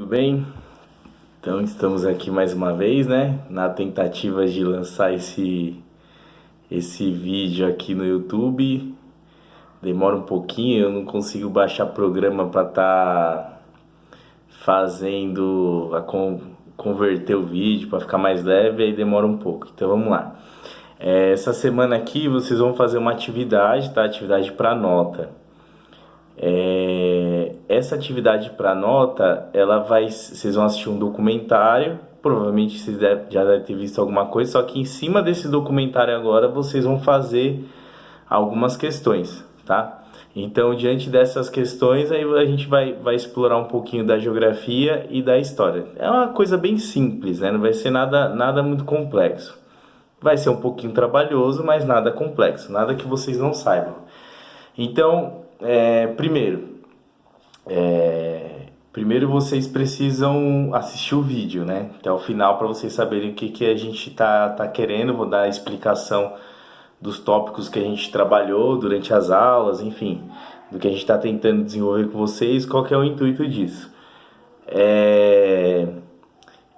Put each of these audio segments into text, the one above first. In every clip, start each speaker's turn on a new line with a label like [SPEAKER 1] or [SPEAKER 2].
[SPEAKER 1] Tudo bem? Então estamos aqui mais uma vez, né? Na tentativa de lançar esse vídeo aqui no YouTube. Demora um pouquinho, eu não consigo baixar programa para estar fazendo converter o vídeo para ficar mais leve, aí demora um pouco. Então vamos lá. Essa semana aqui vocês vão fazer uma atividade, tá? Atividade para nota. Essa atividade para nota, vocês vão assistir um documentário, provavelmente vocês já devem ter visto alguma coisa, só que em cima desse documentário agora vocês vão fazer algumas questões, tá? Então, diante dessas questões, aí a gente vai explorar um pouquinho da geografia e da história. É uma coisa bem simples, né? Não vai ser nada muito complexo. Vai ser um pouquinho trabalhoso, mas nada complexo, nada que vocês não saibam. Então, primeiro vocês precisam assistir o vídeo, né? Até o final para vocês saberem o que a gente tá querendo. Vou dar a explicação dos tópicos que a gente trabalhou durante as aulas, enfim, do que a gente está tentando desenvolver com vocês, qual que é o intuito disso.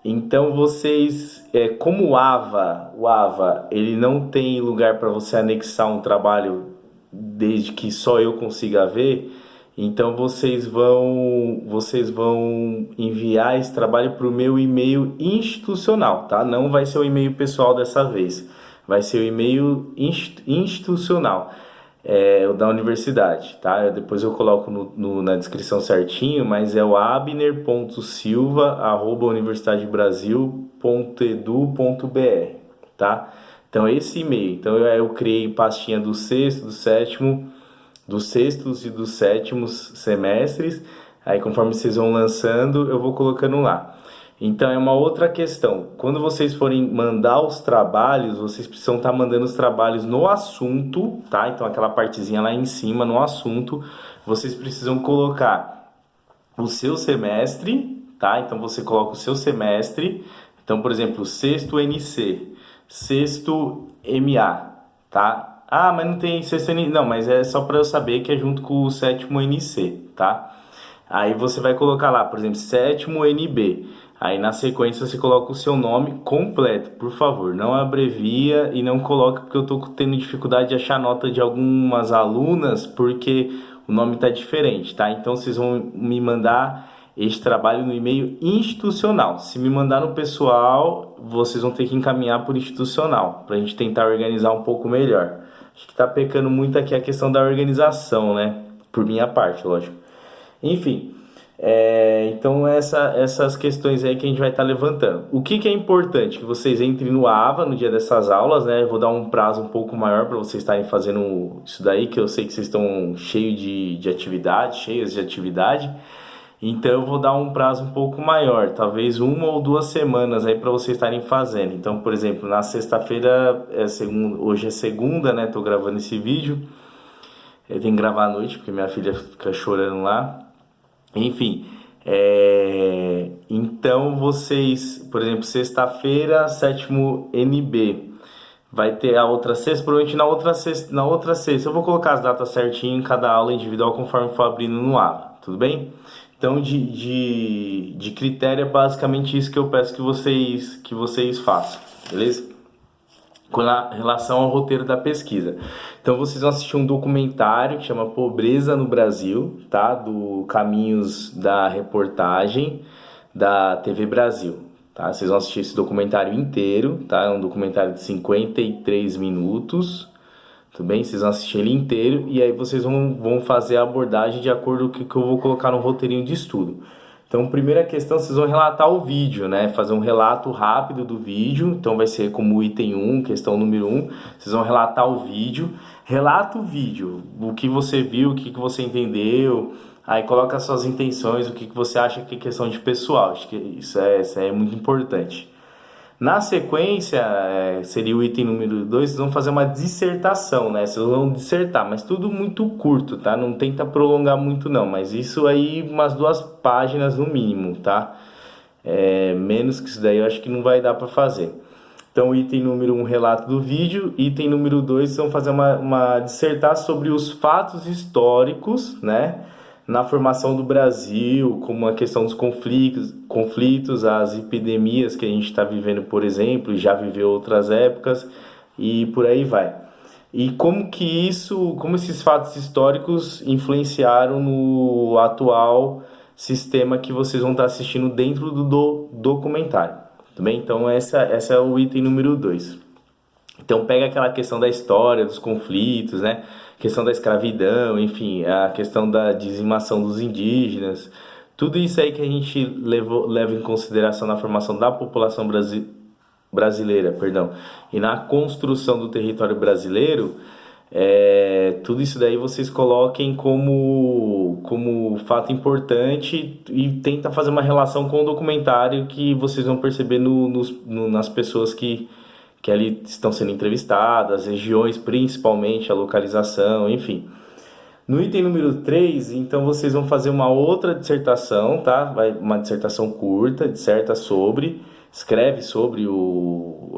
[SPEAKER 1] Então vocês, como o AVA, ele não tem lugar para você anexar um trabalho desde que só eu consiga ver, então vocês vão enviar esse trabalho para o meu e-mail institucional, tá? Não vai ser o e-mail pessoal dessa vez, vai ser o e-mail institucional, o da universidade, tá? Depois eu coloco na descrição certinho, mas é o abner.silva@universitadebrasil.edu.br, tá? Então esse e-mail, então eu criei pastinha do sexto, do sétimo, dos sextos e dos sétimos semestres. Aí conforme vocês vão lançando, eu vou colocando lá. Então é uma outra questão. Quando vocês forem mandar os trabalhos, vocês precisam estar mandando os trabalhos no assunto, tá? Então aquela partezinha lá em cima, no assunto, vocês precisam colocar o seu semestre, tá? Então você coloca o seu semestre. Então, por exemplo, sexto NC, sexto MA, tá? Ah, mas não tem sexto NC, não, mas é só para eu saber que é junto com o sétimo NC, tá? Aí você vai colocar lá, por exemplo, sétimo NB. Aí na sequência você coloca o seu nome completo, por favor, não abrevia e não coloca, porque eu tô tendo dificuldade de achar nota de algumas alunas porque o nome tá diferente, tá? Então vocês vão me mandar este trabalho no e-mail institucional. Se me mandar no pessoal, vocês vão ter que encaminhar por institucional, pra gente tentar organizar um pouco melhor. Acho que tá pecando muito aqui a questão da organização, né? Por minha parte, lógico. Enfim, então essas questões aí que a gente vai estar levantando. O que é importante? Que vocês entrem no AVA no dia dessas aulas, né? Eu vou dar um prazo um pouco maior para vocês estarem fazendo isso daí, que eu sei que vocês estão cheios de atividade. Então eu vou dar um prazo um pouco maior, talvez 1 ou 2 semanas aí para vocês estarem fazendo. Então, por exemplo, na sexta-feira, hoje é segunda, né? Tô gravando esse vídeo. Eu tenho que gravar à noite porque minha filha fica chorando lá. Enfim, então vocês, por exemplo, sexta-feira, sétimo NB, vai ter a outra sexta, provavelmente na outra sexta. Eu vou colocar as datas certinho em cada aula individual conforme for abrindo no AVA, tudo bem? Então, de critério é basicamente isso que eu peço que vocês façam, beleza? Com relação ao roteiro da pesquisa. Então vocês vão assistir um documentário que chama Pobreza no Brasil, tá? Do Caminhos da Reportagem da TV Brasil, tá? Vocês vão assistir esse documentário inteiro, tá? É um documentário de 53 minutos, tudo bem? Vocês vão assistir ele inteiro e aí vocês vão fazer a abordagem de acordo com o que eu vou colocar no roteirinho de estudo. Então, primeira questão, vocês vão relatar o vídeo, né? Fazer um relato rápido do vídeo. Então, vai ser como item 1, questão número 1. Vocês vão relatar o vídeo. Relata o vídeo, o que você viu, o que você entendeu. Aí, coloca suas intenções, o que você acha que é questão de pessoal. Acho que isso é muito importante. Na sequência, seria o item número 2, vocês vão fazer uma dissertação, né? Vocês vão dissertar, mas tudo muito curto, tá? Não tenta prolongar muito não, mas isso aí umas 2 páginas no mínimo, tá? Menos que isso daí eu acho que não vai dar para fazer. Então, item número 1, relato do vídeo. Item número 2, vocês vão fazer uma dissertar sobre os fatos históricos, né? na formação do Brasil, como a questão dos conflitos, as epidemias que a gente está vivendo, por exemplo, e já viveu outras épocas, e por aí vai. E como esses fatos históricos influenciaram no atual sistema que vocês vão estar assistindo dentro do documentário. Tudo bem? Então, essa é o item número 2. Então pega aquela questão da história, dos conflitos, né? Questão da escravidão, enfim, a questão da dizimação dos indígenas, tudo isso aí que a gente leva em consideração na formação da população brasileira, perdão, e na construção do território brasileiro, tudo isso daí vocês coloquem como fato importante e tenta fazer uma relação com o documentário que vocês vão perceber nas pessoas que ali estão sendo entrevistadas, as regiões principalmente, a localização, enfim. No item número 3, então vocês vão fazer uma outra dissertação, tá? Uma dissertação curta, escreve sobre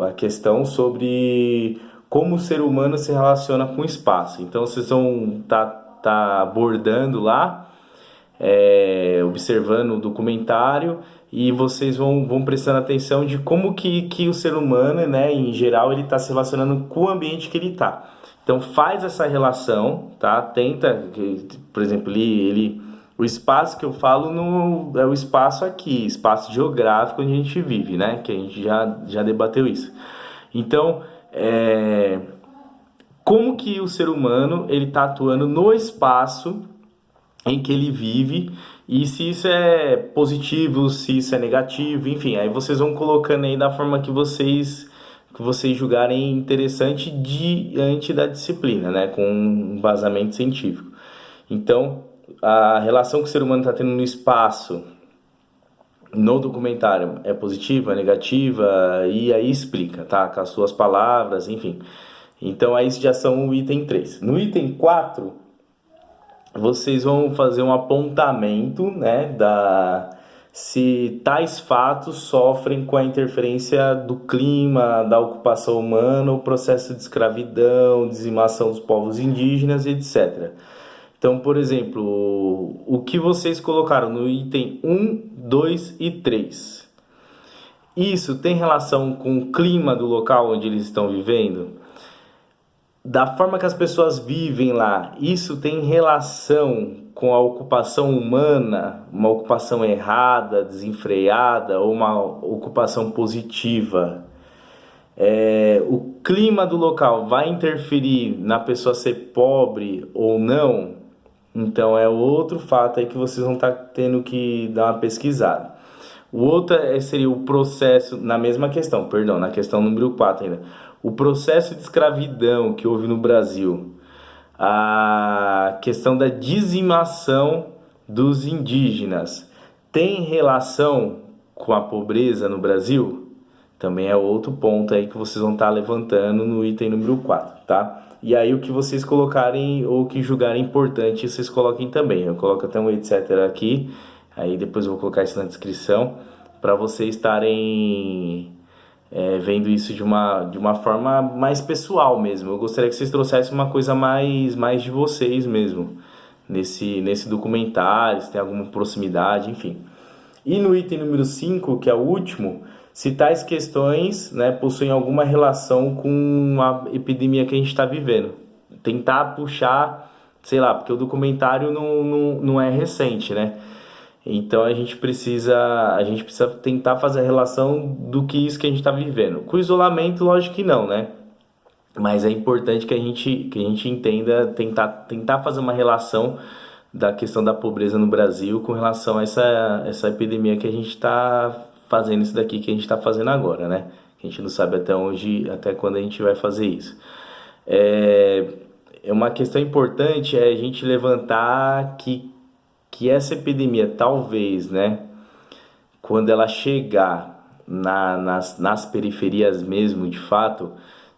[SPEAKER 1] a questão sobre como o ser humano se relaciona com o espaço. Então vocês vão tá abordando lá, observando o documentário, e vocês vão prestando atenção de como que o ser humano, né, em geral, ele está se relacionando com o ambiente que ele está. Então faz essa relação, tá? Tenta, por exemplo, o espaço que eu falo é o espaço aqui, espaço geográfico onde a gente vive, né? Que a gente já debateu isso. Então, como que o ser humano ele está atuando no espaço em que ele vive, e se isso é positivo, se isso é negativo, enfim, aí vocês vão colocando aí da forma que vocês julgarem interessante diante da disciplina, né, com um embasamento científico. Então, a relação que o ser humano está tendo no espaço, no documentário, é positiva, é negativa, e aí explica, tá, com as suas palavras, enfim. Então, aí já são o item 3. No item 4, vocês vão fazer um apontamento, né, se tais fatos sofrem com a interferência do clima, da ocupação humana, o processo de escravidão, dizimação dos povos indígenas, etc. Então, por exemplo, o que vocês colocaram no item 1, 2 e 3, isso tem relação com o clima do local onde eles estão vivendo? Da forma que as pessoas vivem lá, isso tem relação com a ocupação humana, uma ocupação errada, desenfreada, ou uma ocupação positiva? O clima do local vai interferir na pessoa ser pobre ou não? Então é outro fato aí que vocês vão estar tendo que dar uma pesquisada. O outro seria o processo, na mesma questão, perdão, na questão número 4 ainda. O processo de escravidão que houve no Brasil, a questão da dizimação dos indígenas, tem relação com a pobreza no Brasil? Também é outro ponto aí que vocês vão estar levantando no item número 4, tá? E aí o que vocês colocarem ou que julgarem importante, vocês coloquem também. Eu coloco até um etc aqui, aí depois eu vou colocar isso na descrição, para vocês estarem vendo isso de uma forma mais pessoal mesmo. Eu gostaria que vocês trouxessem uma coisa mais de vocês mesmo, nesse documentário, se tem alguma proximidade, enfim. E no item número 5, que é o último, se tais questões, né, possuem alguma relação com a epidemia que a gente está vivendo. Tentar puxar, sei lá, porque o documentário não é recente, né? Então a gente precisa tentar fazer a relação do que isso que a gente está vivendo. Com o isolamento, lógico que não, né? Mas é importante que a gente entenda, tentar fazer uma relação da questão da pobreza no Brasil com relação a essa epidemia que a gente está fazendo, isso daqui que a gente está fazendo agora, né? A gente não sabe até quando a gente vai fazer isso. Uma questão importante é a gente levantar que essa epidemia talvez, né, quando ela chegar nas periferias mesmo, de fato,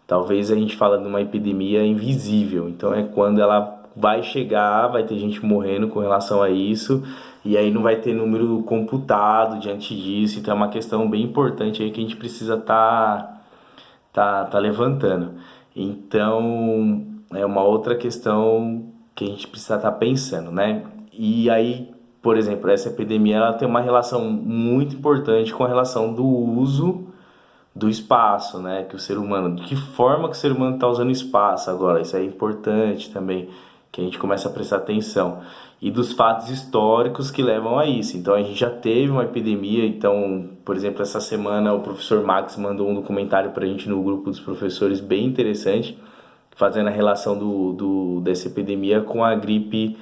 [SPEAKER 1] talvez a gente fala de uma epidemia invisível. Então é quando ela vai chegar, vai ter gente morrendo com relação a isso, e aí não vai ter número computado diante disso. Então é uma questão bem importante aí que a gente precisa tá levantando. Então é uma outra questão que a gente precisa estar pensando, né? E aí, por exemplo, essa epidemia ela tem uma relação muito importante com a relação do uso do espaço, né? Que o ser humano, de que forma que o ser humano está usando o espaço agora, isso é importante também, que a gente começa a prestar atenção. E dos fatos históricos que levam a isso. Então a gente já teve uma epidemia, então, por exemplo, essa semana o professor Max mandou um documentário para a gente no grupo dos professores bem interessante, fazendo a relação dessa epidemia com a gripe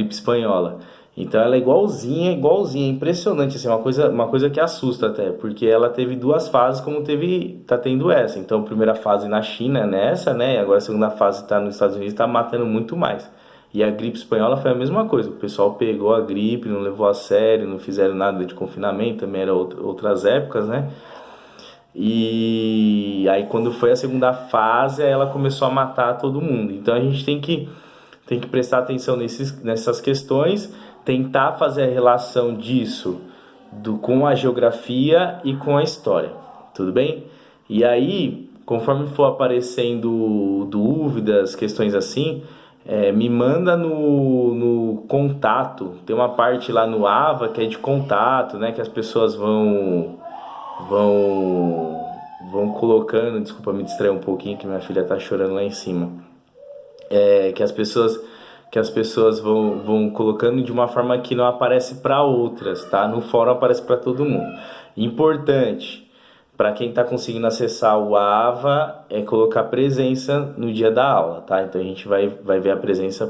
[SPEAKER 1] espanhola. Então ela é igualzinha, igualzinha, é impressionante, assim, uma coisa que assusta até, porque ela teve duas fases como tá tendo essa. Então a primeira fase na China, nessa, né, e agora a segunda fase está nos Estados Unidos, está matando muito mais. E a gripe espanhola foi a mesma coisa, o pessoal pegou a gripe, não levou a sério, não fizeram nada de confinamento, também eram outras épocas, né? E aí quando foi a segunda fase, ela começou a matar todo mundo. Então a gente tem que prestar atenção nessas questões, tentar fazer a relação disso com a geografia e com a história, tudo bem? E aí, conforme for aparecendo dúvidas, questões assim, me manda no contato. Tem uma parte lá no AVA que é de contato, né? Que as pessoas vão colocando. Desculpa me distrair um pouquinho que minha filha tá chorando lá em cima. Que as pessoas vão colocando de uma forma que não aparece para outras, tá? No fórum aparece para todo mundo. Importante, para quem está conseguindo acessar o AVA, é colocar presença no dia da aula, tá? Então a gente vai ver a presença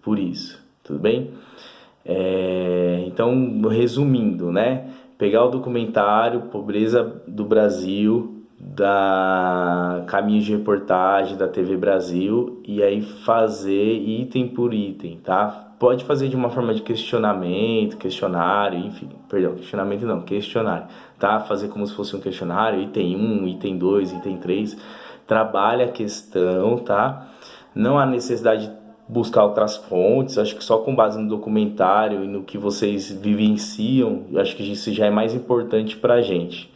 [SPEAKER 1] por isso, tudo bem? Então, resumindo, né? Pegar o documentário Pobreza do Brasil, da Caminhos de Reportagem da TV Brasil, e aí fazer item por item, tá? Pode fazer de uma forma de questionamento, questionário, enfim, perdão, questionamento não, questionário, tá? Fazer como se fosse um questionário, item 1, item 2, item 3, trabalha a questão, tá? Não há necessidade de buscar outras fontes, acho que só com base no documentário e no que vocês vivenciam, acho que isso já é mais importante pra gente.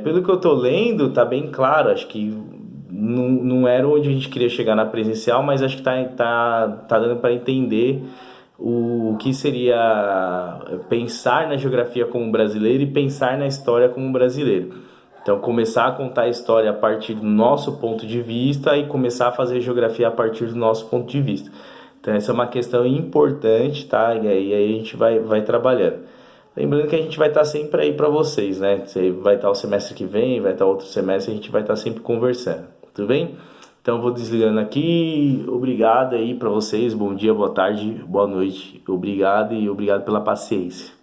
[SPEAKER 1] Pelo que eu tô lendo, tá bem claro, acho que não era onde a gente queria chegar na presencial, mas acho que tá dando para entender o que seria pensar na geografia como brasileiro e pensar na história como brasileiro. Então, começar a contar a história a partir do nosso ponto de vista e começar a fazer geografia a partir do nosso ponto de vista. Então, essa é uma questão importante, tá? E aí a gente vai trabalhando. Lembrando que a gente vai estar sempre aí para vocês, né? Você vai estar o semestre que vem, vai estar outro semestre, a gente vai estar sempre conversando, tudo bem? Então eu vou desligando aqui, obrigado aí para vocês, bom dia, boa tarde, boa noite, obrigado e obrigado pela paciência.